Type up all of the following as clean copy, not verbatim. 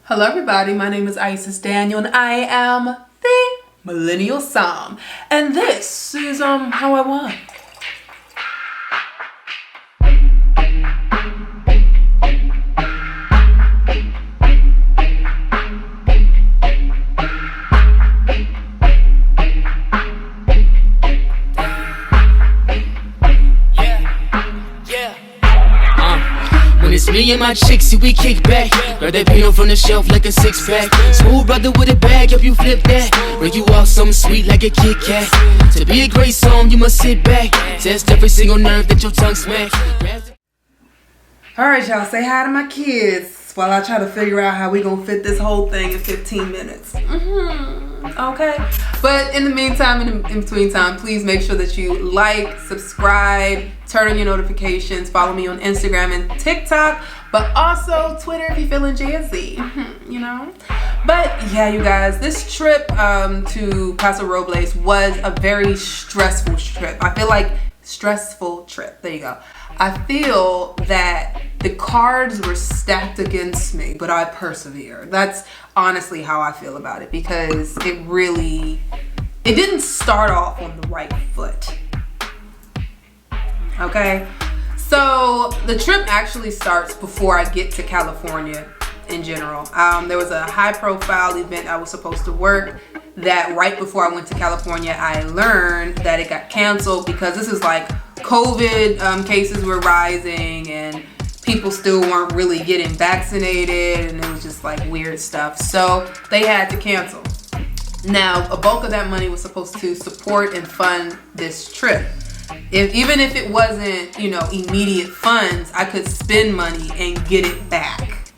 Hello everybody, my name is Isis Daniel and I am the Millennial Somm. And this is how I want. It's me and my chicks, see we kick back. Grab that pill from the shelf like a six pack. Smooth brother with a bag, help you flip that. Bring you out something sweet like a Kit Kat. To be a great Somm, you must sit back. Test every single nerve that your tongue smack. Alright y'all, say hi to my kids while I try to figure out how we gonna fit this whole thing in 15 minutes. Okay, but in the meantime, in between time, please make sure that you like, subscribe, turn on your notifications, follow me on Instagram and TikTok, but also Twitter if you're feeling jazzy, you know. But yeah, you guys, this trip to Paso Robles was a very stressful trip. I feel like stressful trip. There you go. I feel that the cards were stacked against me, but I persevered. That's honestly how I feel about it, because it didn't start off on the right foot. Okay, so the trip actually starts before I get to California in general. There was a high profile event I was supposed to work that right before I went to California, I learned that it got canceled because this is like COVID cases were rising and people still weren't really getting vaccinated, and it was just like weird stuff. So they had to cancel. Now, a bulk of that money was supposed to support and fund this trip. Even if it wasn't, you know, immediate funds, I could spend money and get it back.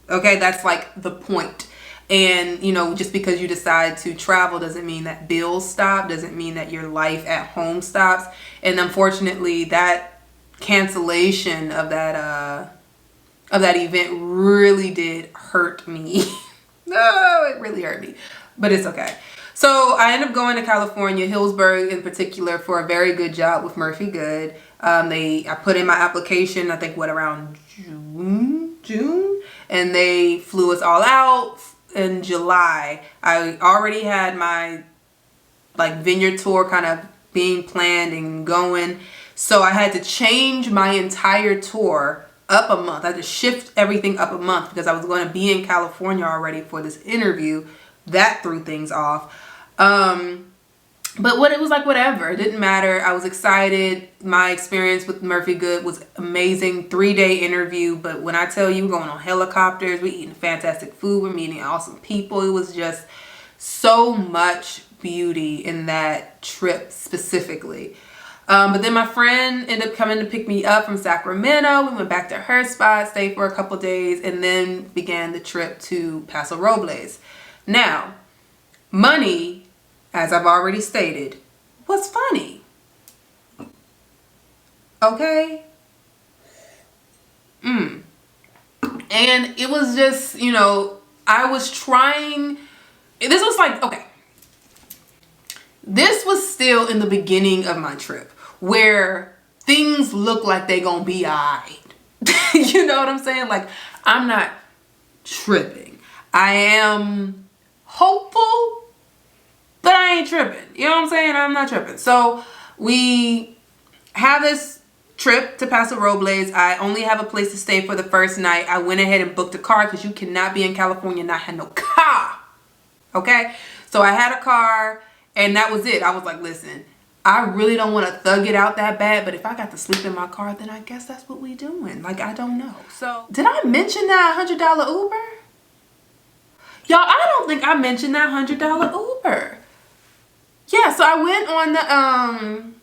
Okay, that's like the point. And, you know, just because you decide to travel doesn't mean that bills stop, doesn't mean that your life at home stops. And unfortunately, that cancellation of that event really did hurt me. No, it really hurt me, but it's okay. So I ended up going to California, Hillsburg in particular, for a very good job with Murphy Good. I put in my application, I think around June, and they flew us all out in July. I already had my vineyard tour kind of being planned and going. So I had to change my entire tour up a month. I had to shift everything up a month because I was going to be in California already for this interview. That threw things off. But it was like, whatever. It didn't matter. I was excited. My experience with Murphy Good was amazing. 3-day interview. But when I tell you, we're going on helicopters, we're eating fantastic food, we're meeting awesome people. It was just so much beauty in that trip specifically. But then my friend ended up coming to pick me up from Sacramento. We went back to her spot, stayed for a couple days, and then began the trip to Paso Robles. Now, money, as I've already stated, was funny. Okay? And it was just, you know, I was trying. This was like, okay. This was still in the beginning of my trip where things look like they gonna be alright. You know what I'm saying? Like, I'm not tripping. I am hopeful, but I ain't tripping. You know what I'm saying? I'm not tripping. So we have this trip to Paso Robles. I only have a place to stay for the first night. I went ahead and booked a car because you cannot be in California and not have no car. Okay? So I had a car and that was it. I was like, listen, I really don't want to thug it out that bad, but if I got to sleep in my car, then I guess that's what we doing. Like, I don't know. So did I mention that $100 Uber? Y'all, I don't think I mentioned that $100 Uber. Yeah, so I went on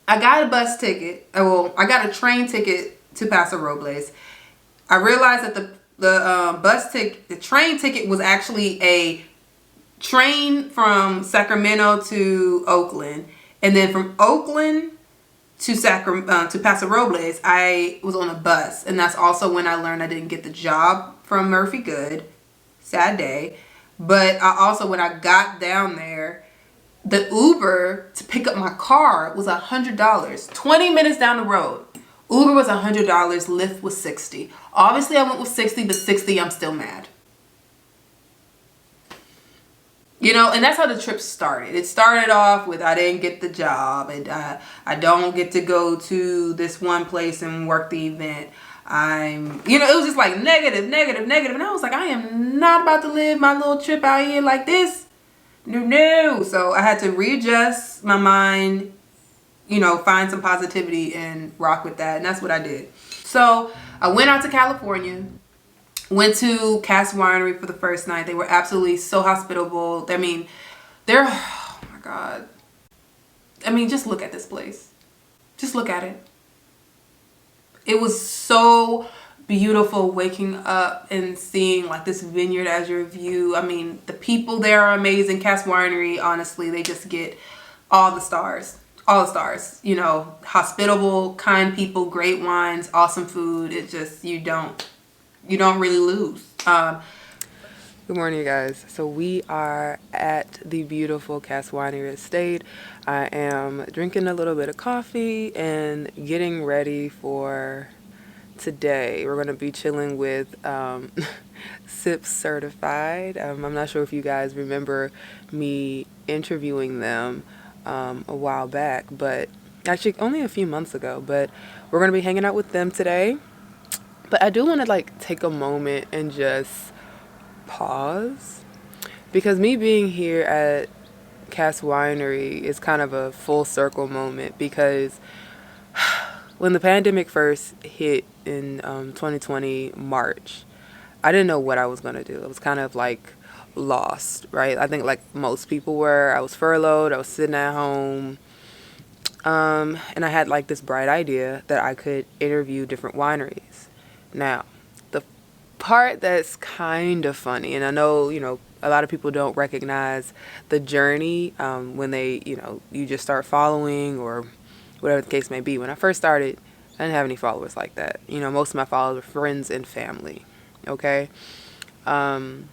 I got a bus ticket. Well, I got a train ticket to Paso Robles. I realized that the train ticket was actually a train from Sacramento to Oakland, and then from Oakland to Paso Robles, I was on a bus, and that's also when I learned I didn't get the job from Murphy Good. Sad day. But when I got down there, the Uber to pick up my car was $100. 20 minutes down the road. Uber was $100, Lyft was $60. Obviously I went with $60, but $60 I'm still mad. You know, and that's how the trip started. It started off with I didn't get the job, and I don't get to go to this one place and work the event. You know, it was just like negative, negative, negative. And I was like, I am not about to live my little trip out here like this. No. So I had to readjust my mind, you know, find some positivity and rock with that. And that's what I did. So I went out to California. Went to Cass Winery for the first night. They were absolutely so hospitable. I mean, oh my God. I mean, just look at this place. Just look at it. It was so beautiful waking up and seeing like this vineyard as your view. I mean, the people there are amazing. Cass Winery, honestly, they just get all the stars. All the stars. You know, hospitable, kind people, great wines, awesome food. It just, you don't really lose. Good morning, you guys. So we are at the beautiful Cass Winery Estate. I am drinking a little bit of coffee and getting ready for today. We're going to be chilling with SIP Certified. I'm not sure if you guys remember me interviewing them a while back, but actually only a few months ago. But we're going to be hanging out with them today. But I do want to like take a moment and just pause, because me being here at Cass Winery is kind of a full circle moment, because when the pandemic first hit in 2020 March, I didn't know what I was going to do. I was kind of like lost, right? I think like most people were. I was furloughed. I was sitting at home. And I had like this bright idea that I could interview different wineries. Now, the part that's kind of funny, and I know, you know, a lot of people don't recognize the journey when they, you know, you just start following or whatever the case may be. When I first started, I didn't have any followers like that. You know, most of my followers were friends and family, okay? And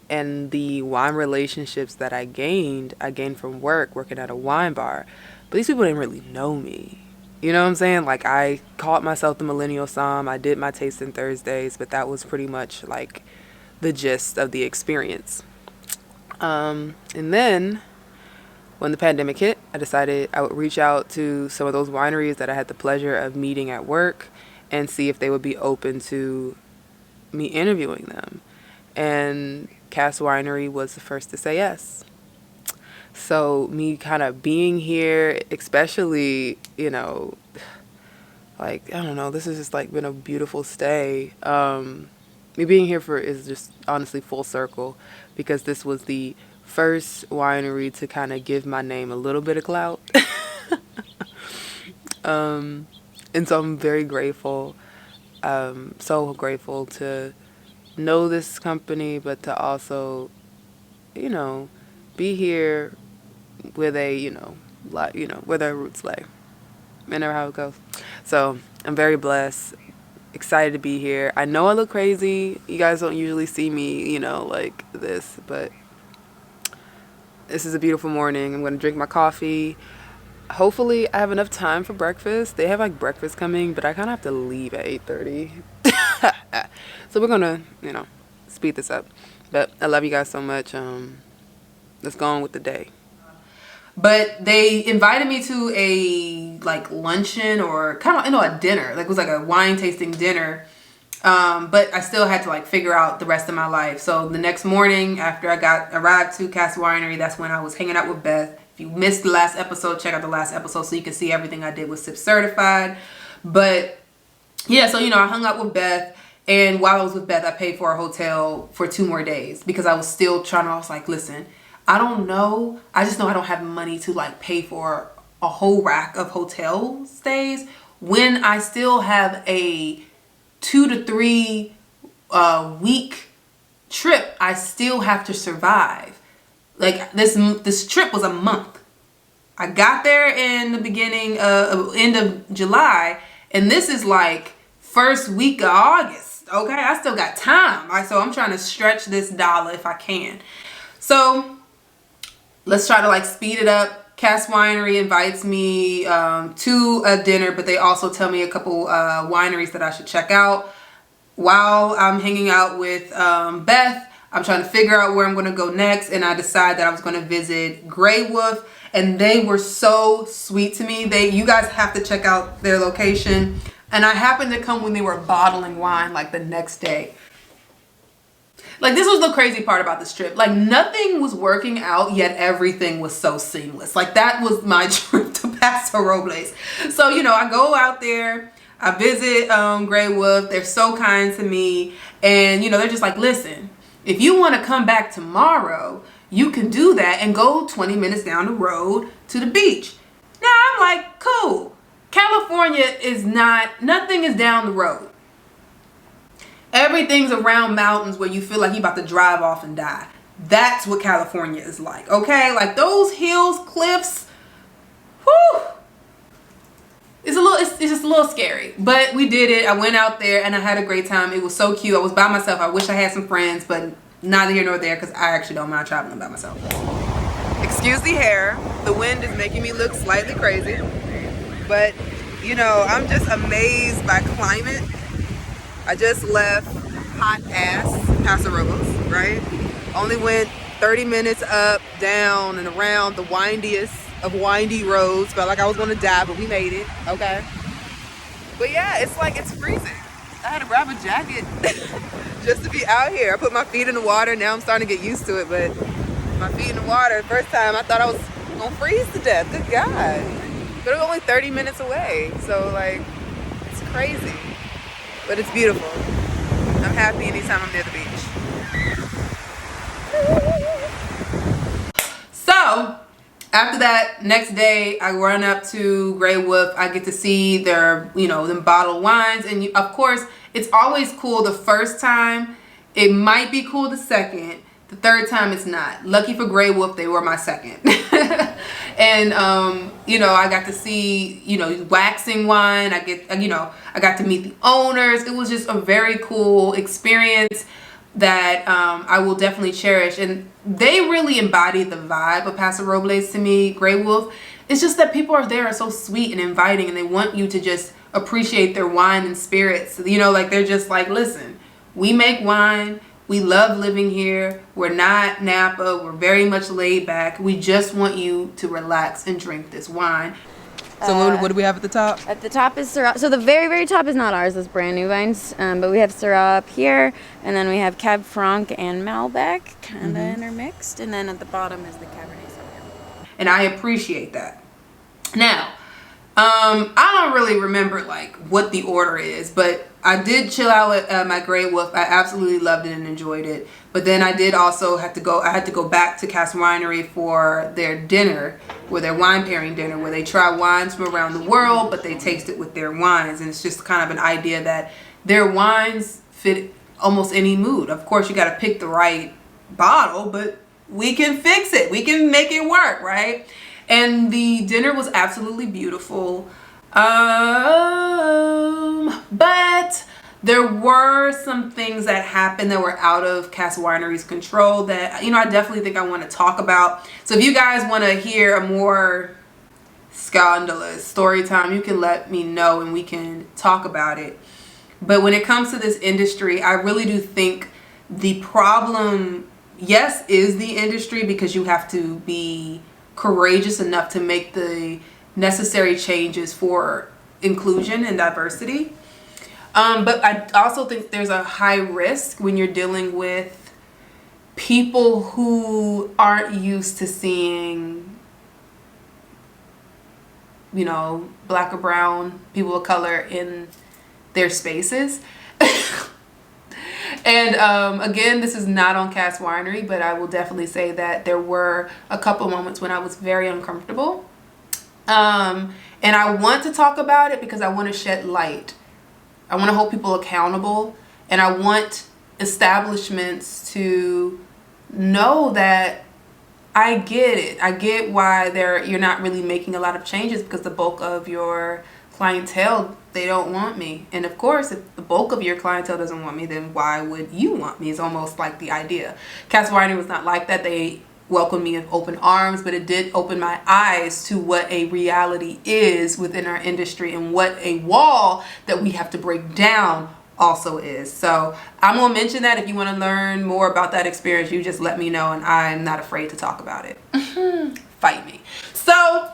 the wine relationships that I gained from work, working at a wine bar. But these people didn't really know me. You know what I'm saying? Like, I called myself the Millennial Somm. I did my tasting Thursdays, but that was pretty much like the gist of the experience. And then when the pandemic hit, I decided I would reach out to some of those wineries that I had the pleasure of meeting at work and see if they would be open to me interviewing them. And Cass Winery was the first to say yes. So me kind of being here, especially, you know, like, I don't know, this has just like been a beautiful stay. Me being here is just honestly full circle, because this was the first winery to kind of give my name a little bit of clout. And so I'm very grateful, so grateful to know this company, but to also, you know, be here where they, you know, where their roots lay. You know how it goes. So I'm very blessed, excited to be here. I know I look crazy. You guys don't usually see me, you know, like this, but this is a beautiful morning. I'm going to drink my coffee. Hopefully I have enough time for breakfast. They have like breakfast coming, but I kind of have to leave at 8:30. So we're going to, you know, speed this up. But I love you guys so much. Let's go on with the day. But they invited me to a like luncheon or kind of, you know, a dinner. Like it was like a wine tasting dinner. But I still had to like figure out the rest of my life. So the next morning after I arrived to Cass Winery, that's when I was hanging out with Beth. If you missed the last episode, check out the last episode so you can see everything I did with SIP Certified. But yeah, so, you know, I hung out with Beth. And while I was with Beth, I paid for a hotel for 2 more days because I was still I was like, listen, I don't know. I just know I don't have money to like pay for a whole rack of hotel stays when I still have a 2 to 3 week trip. I still have to survive. Like this trip was a month. I got there in the end of July, and this is like first week of August. Okay, I still got time. So I'm trying to stretch this dollar if I can. So let's try to like speed it up. Cass Winery invites me to a dinner, but they also tell me a couple wineries that I should check out. While I'm hanging out with Beth, I'm trying to figure out where I'm going to go next, and I decide that I was going to visit Grey Wolf, and they were so sweet to me. You guys have to check out their location. And I happened to come when they were bottling wine like the next day. Like, this was the crazy part about this trip. Like, nothing was working out, yet everything was so seamless. Like, that was my trip to Paso Robles. So, you know, I go out there, I visit Grey Wolf. They're so kind to me. And, you know, they're just like, listen, if you want to come back tomorrow, you can do that and go 20 minutes down the road to the beach. Now, I'm like, cool. California is not, nothing is down the road. Everything's around mountains where you feel like you're about to drive off and die. That's what California is like, okay? Like, those hills, cliffs, whew. It's just a little scary, but we did it. I went out there and I had a great time. It was so cute. I was by myself. I wish I had some friends, but neither here nor there, because I actually don't mind traveling by myself. Excuse the hair. The wind is making me look slightly crazy. But, you know, I'm just amazed by climate. I just left hot ass Paso Robles, right? Only went 30 minutes up, down, and around the windiest of windy roads. Felt like I was gonna die, but we made it, okay? But yeah, it's like, it's freezing. I had to grab a jacket just to be out here. I put my feet in the water. Now I'm starting to get used to it, but my feet in the water, the first time I thought I was gonna freeze to death. Good God. But it was only 30 minutes away. So like, it's crazy, but it's beautiful. I'm happy anytime I'm near the beach. So after that, next day, I run up to Grey Wolf. I get to see their, you know, them bottled wines. And of course, it's always cool the first time. It might be cool the second. The third time, it's not. Lucky for Grey Wolf, they were my second. And, you know, I got to see, you know, waxing wine. I got to meet the owners. It was just a very cool experience that I will definitely cherish. And they really embodied the vibe of Paso Robles to me, Grey Wolf. It's just that people are so sweet and inviting, and they want you to just appreciate their wine and spirits. You know, like, they're just like, listen, we make wine. We love living here. We're not Napa. We're very much laid back. We just want you to relax and drink this wine. So what do we have at the top? At the top is Syrah. So the very, very top is not ours. It's brand new vines. But we have Syrah up here. And then we have Cab Franc and Malbec kind of intermixed. And then at the bottom is the Cabernet Sauvignon. And I appreciate that. Now, I don't really remember like what the order is, but I did chill out at my Grey Wolf. I absolutely loved it and enjoyed it. But then I did also have to go back to Cass Winery for their dinner, or their wine pairing dinner, where they try wines from around the world, but they taste it with their wines. And it's just kind of an idea that their wines fit almost any mood. Of course, you got to pick the right bottle, but we can fix it. We can make it work, right? And the dinner was absolutely beautiful. But there were some things that happened that were out of Cass Winery's control that, you know, I definitely think I want to talk about. So if you guys want to hear a more scandalous story time, you can let me know and we can talk about it. But when it comes to this industry, I really do think the problem, yes, is the industry, because you have to be courageous enough to make the necessary changes for inclusion and diversity. But I also think there's a high risk when you're dealing with people who aren't used to seeing, you know, Black or brown people of color in their spaces. And again, this is not on Cass Winery, but I will definitely say that there were a couple moments when I was very uncomfortable. And I want to talk about it because I want to shed light. I want to hold people accountable, and I want establishments to know that I get it. I get why you're not really making a lot of changes, because the bulk of your clientele, they don't want me. And of course, if the bulk of your clientele doesn't want me, then why would you want me? It's almost like the idea. Cass Winery was not like that. They welcome me with open arms, but it did open my eyes to what a reality is within our industry and what a wall that we have to break down also is. So I'm gonna mention that. If you want to learn more about that experience, you just let me know, and I'm not afraid to talk about it. Fight me. So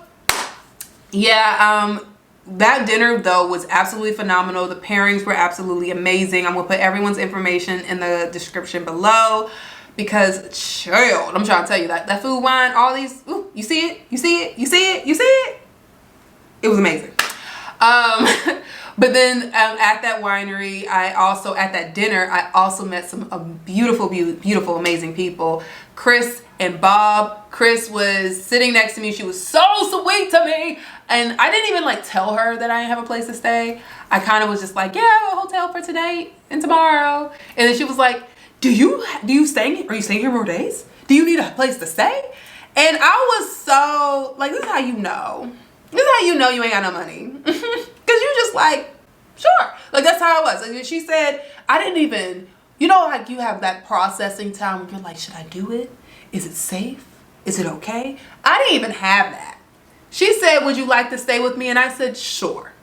yeah, that dinner though was absolutely phenomenal. The pairings were absolutely amazing. I'm gonna put everyone's information in the description below, because child, I'm trying to tell you that food, wine, all these, ooh, you see it, you see it, you see it, you see it. It was amazing. But then at that winery, at that dinner, I also met some beautiful, beautiful, amazing people. Chris and Bob. Chris was sitting next to me. She was so sweet to me. And I didn't even like tell her that I didn't have a place to stay. I kind of was just like, yeah, I have a hotel for today and tomorrow. And then she was like, are you staying here more days? Do you need a place to stay? And I was so like, this is how you know. This is how you know you ain't got no money. Because you just like, sure. Like, that's how it was. Like, she said, I didn't even, like you have that processing time when you're like, should I do it? Is it safe? Is it okay? I didn't even have that. She said, would you like to stay with me? And I said, sure.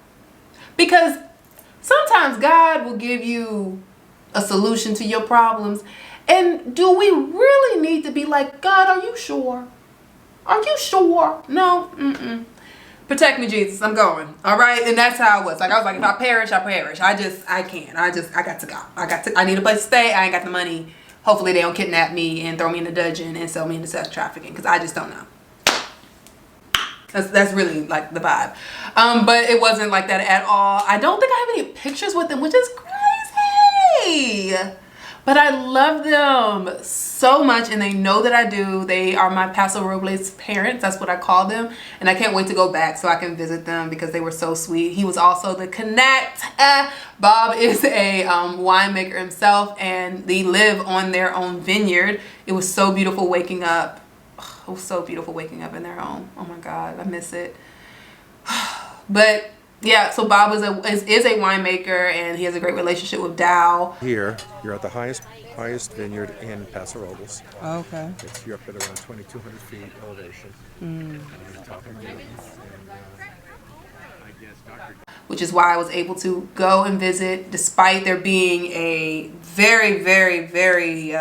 Because sometimes God will give you a solution to your problems. And do we really need to be like, God, are you sure? Are you sure? No. Protect me, Jesus. I'm going. All right. And that's how it was. Like, I was like, if I perish, I perish. I can't. I got to go. I need a place to stay. I ain't got the money. Hopefully they don't kidnap me and throw me in the dungeon and sell me into sex trafficking, because I just don't know. That's really like the vibe. But it wasn't like that at all. I don't think I have any pictures with them, which is crazy. But I love them so much, and they know that I do. They are my Paso Robles parents. That's what I call them. And I can't wait to go back so I can visit them, because they were so sweet. He was also the connect. Bob is a winemaker himself, and they live on their own vineyard. It was so beautiful waking up. It was so beautiful waking up in their home. Oh my God, I miss it. But yeah, so Bob is a winemaker, and he has a great relationship with Dow. Here, you're at the highest vineyard in Paso Robles. Oh, okay. You're up at around 2,200 feet elevation. You're talking mountains, which is why I was able to go and visit, despite there being a very, very, very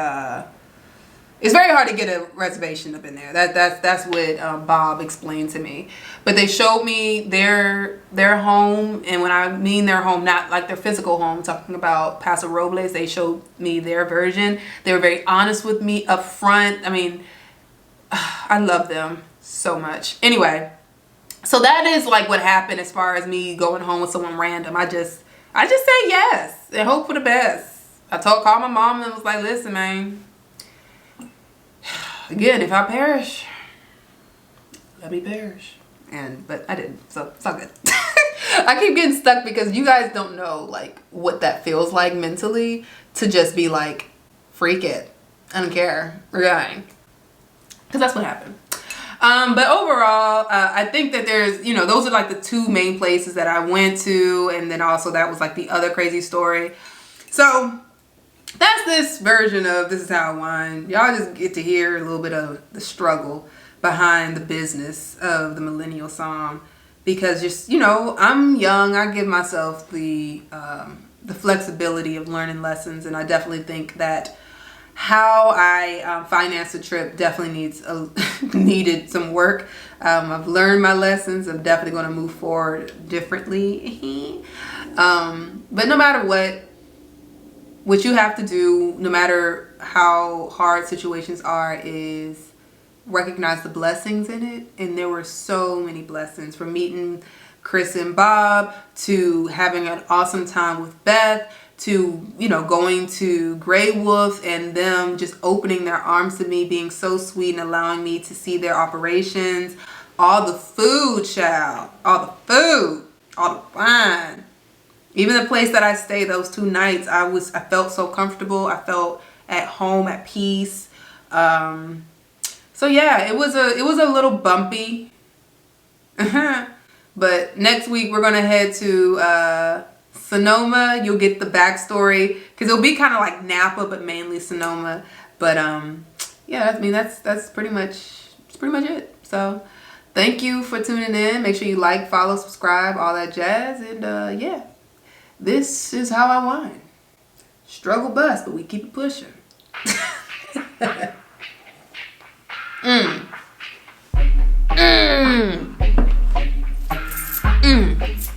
it's very hard to get a reservation up in there. That's what Bob explained to me. But they showed me their home, and when I mean their home, not like their physical home, I'm talking about Paso Robles. They showed me their version. They were very honest with me up front. I mean, I love them so much. Anyway, so that is like what happened as far as me going home with someone random. I just say yes and hope for the best. I called my mom and was like, listen, man. Again, if I perish, let me perish. But I didn't, so it's all good. I keep getting stuck because you guys don't know like what that feels like mentally to just be like, freak it. I don't care. We're going. Because that's what happened. But overall, I think that there's, those are like the two main places that I went to. And then also that was like the other crazy story. So that's this version of This Is How I Wine. Y'all just get to hear a little bit of the struggle behind the business of the Millennial Somm, because just, I'm young. I give myself the flexibility of learning lessons, and I definitely think that how I financed the trip definitely needed some work. I've learned my lessons. I'm definitely going to move forward differently. But no matter what you have to do, no matter how hard situations are, is recognize the blessings in it. And there were so many blessings, from meeting Chris and Bob to having an awesome time with Beth to, going to Grey Wolf and them just opening their arms to me, being so sweet and allowing me to see their operations. All the food, child. All the food. All the wine. Even the place that I stayed those 2 nights, I felt so comfortable. I felt at home, at peace. So yeah, it was a little bumpy. But next week we're gonna head to Sonoma. You'll get the backstory, because it'll be kind of like Napa, but mainly Sonoma. But yeah, I mean that's pretty much it. So thank you for tuning in. Make sure you like, follow, subscribe, all that jazz. And yeah, this is how I whine. Struggle bust, but we keep it pushing. Mm. Mm. Mm.